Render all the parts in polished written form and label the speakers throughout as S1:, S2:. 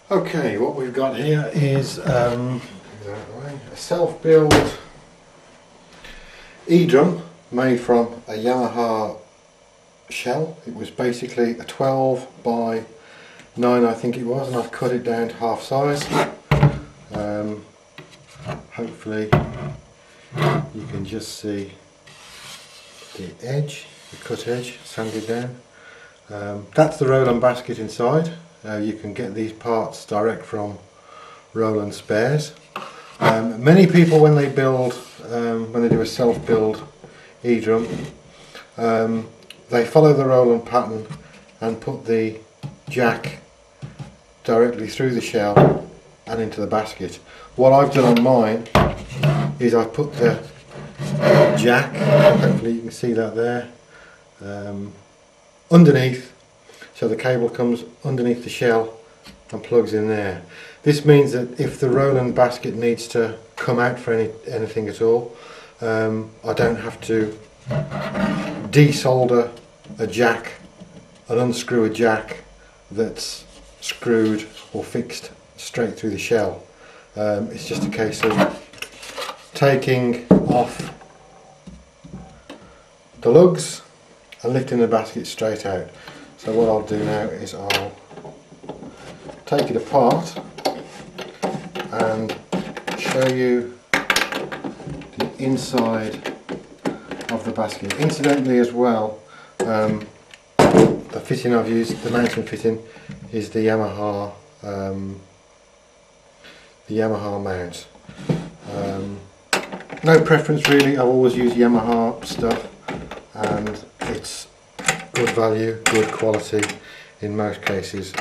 S1: Okay, what we've got here is a self-build eDrum made from a Yamaha shell. It was basically a 12 by 9 I think it was, and I've cut it down to half size. Hopefully you can just see the edge, the cut edge sanded down. That's the Roland basket inside. You can get these parts direct from Roland spares. Many people when they build, when they do a self-build eDrum, they follow the Roland pattern and put the jack directly through the shell and into the basket. What I've done on mine is I've put the jack, hopefully you can see that there, underneath, so the cable comes underneath the shell and plugs in there. This means that if the Roland basket needs to come out for anything at all, I don't have to desolder a jack and unscrew a jack that's screwed or fixed straight through the shell. It's just a case of taking off the lugs and lifting the basket straight out. So what I'll do now is I'll take it apart and show you the inside of the basket. Incidentally as well, the fitting I've used, the mounting fitting, is the Yamaha mount. No preference really, I've always used Yamaha stuff and it's good value, good quality in most cases.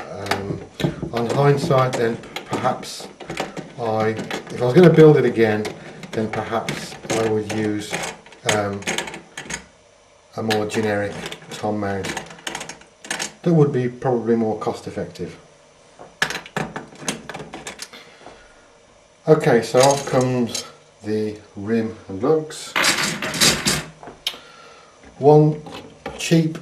S1: On hindsight then perhaps if I was going to build it again, then perhaps I would use a more generic Tom mount that would be probably more cost effective. Okay, so off comes the rim and lugs. One cheap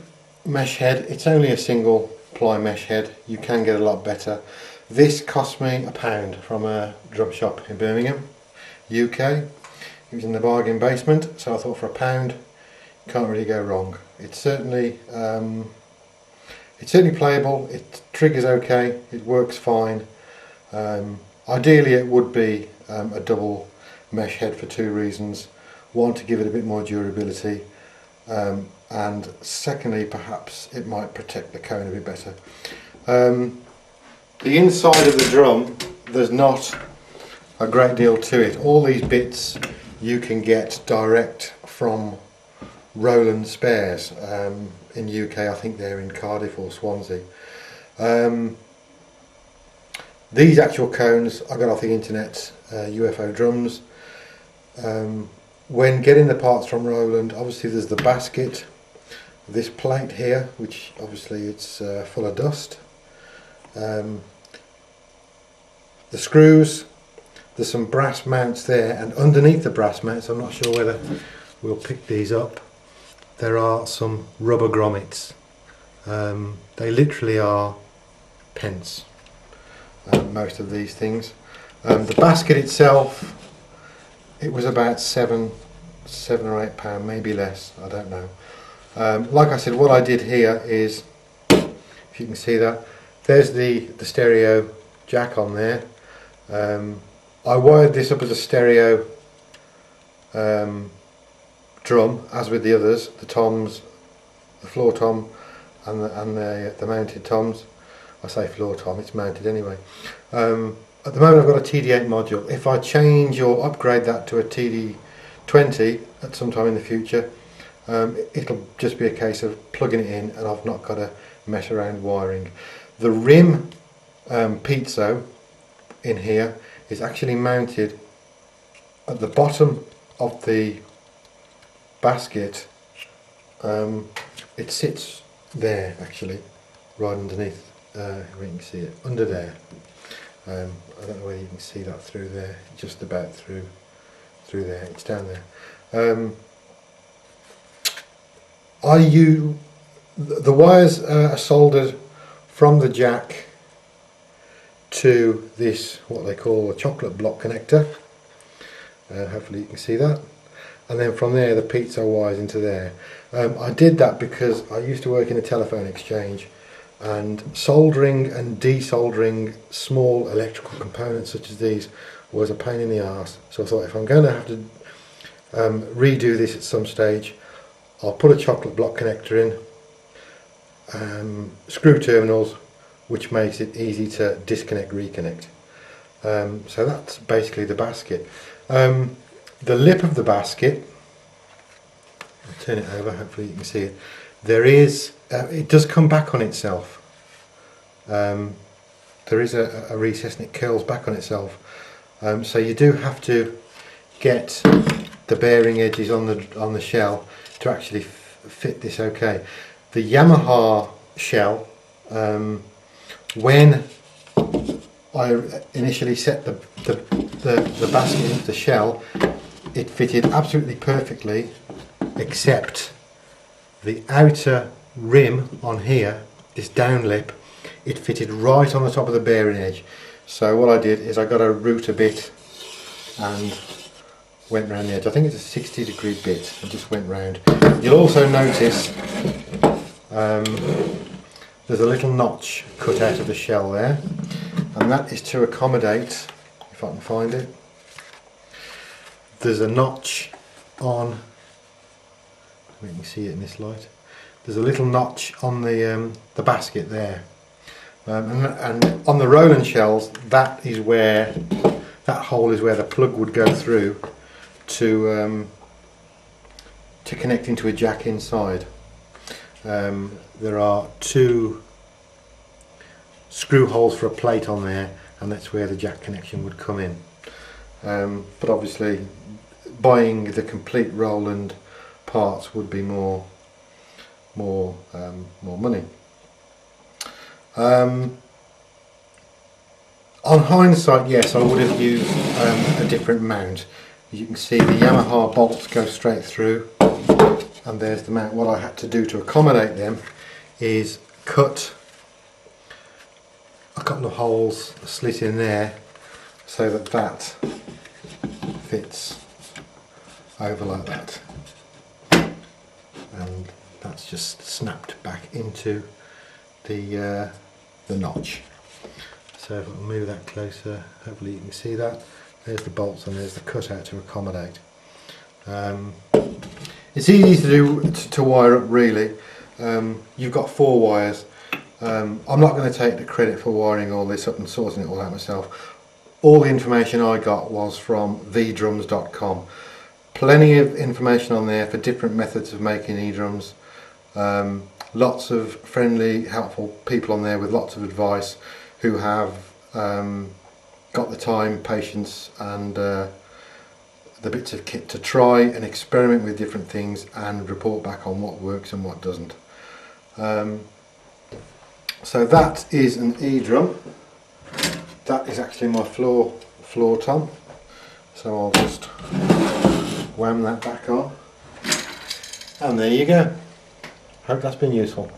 S1: mesh head, it's only a single ply mesh head, you can get a lot better. This cost me £1 from a drum shop in Birmingham, UK. It was in the bargain basement, so I thought for £1 you can't really go wrong. It's certainly playable, it triggers okay, it works fine. Ideally it would be a double mesh head for two reasons. One, to give it a bit more durability, and secondly perhaps it might protect the cone a bit better. The inside of the drum, there's not a great deal to it. All these bits you can get direct from Roland spares. In UK I think they're in Cardiff or Swansea. These actual cones I got off the internet, UFO drums. When getting the parts from Roland, obviously there's the basket, this plate here, which obviously it's full of dust, the screws, there's some brass mounts there, and underneath the brass mounts, I'm not sure whether we'll pick these up, there are some rubber grommets. They literally are pence, most of these things. The basket itself, it was about £7 or £8, maybe less, I don't know. Like I said, what I did here is, if you can see that, there's the stereo jack on there. I wired this up as a stereo drum, as with the others, the toms, the floor tom and the mounted toms. I say floor tom, it's mounted anyway. At the moment I've got a TD8 module. If I change or upgrade that to a TD20 at some time in the future, it'll just be a case of plugging it in and I've not got to mess around wiring. The rim piezo in here is actually mounted at the bottom of the basket. It sits there actually, right underneath, where you can see it, under there. I don't know whether you can see that through there, just about through there, it's down there. The wires are soldered from the jack to this, what they call a chocolate block connector. Hopefully you can see that. And then from there the piezo wires into there. I did that because I used to work in a telephone exchange, and soldering and desoldering small electrical components such as these was a pain in the arse. So I thought, if I'm going to have to redo this at some stage, I'll put a chocolate block connector in, screw terminals, which makes it easy to disconnect, reconnect. So that's basically the basket. The lip of the basket, I'll turn it over, hopefully you can see it. There is, it does come back on itself. There is a recess and it curls back on itself. So you do have to get the bearing edges on the shell to actually fit this okay. The Yamaha shell, when I initially set the basket into the shell, it fitted absolutely perfectly, except the outer rim on here, this down lip, it fitted right on the top of the bearing edge. So what I did is I got a router bit and went round the edge. I think it's a 60-degree bit and just went round. You'll also notice there's a little notch cut out of the shell there, and that is to accommodate, if I can find it, there's a notch on, you can see it in this light, there's a little notch on the basket there, and on the Roland shells, that is where, that hole is where the plug would go through to connect into a jack inside. There are 2 screw holes for a plate on there, and that's where the jack connection would come in. But obviously buying the complete Roland parts would be more money. On hindsight, yes, I would have used a different mount. As you can see, the Yamaha bolts go straight through, and there's the mount. What I had to do to accommodate them is cut a couple of holes, a slit in there, so that that fits over like that, and that's just snapped back into the notch. So if I move that closer, hopefully you can see that. There's the bolts and there's the cutout to accommodate. It's easy to do to wire up, really. You've got 4 wires. I'm not going to take the credit for wiring all this up and sorting it all out myself. All the information I got was from eDrums.com. Plenty of information on there for different methods of making eDrums. Lots of friendly, helpful people on there with lots of advice, who have got the time, patience and the bits of kit to try and experiment with different things and report back on what works and what doesn't. So that is an eDrum. That is actually my floor tom. So I'll just wham that back on, and there you go. Hope that's been useful.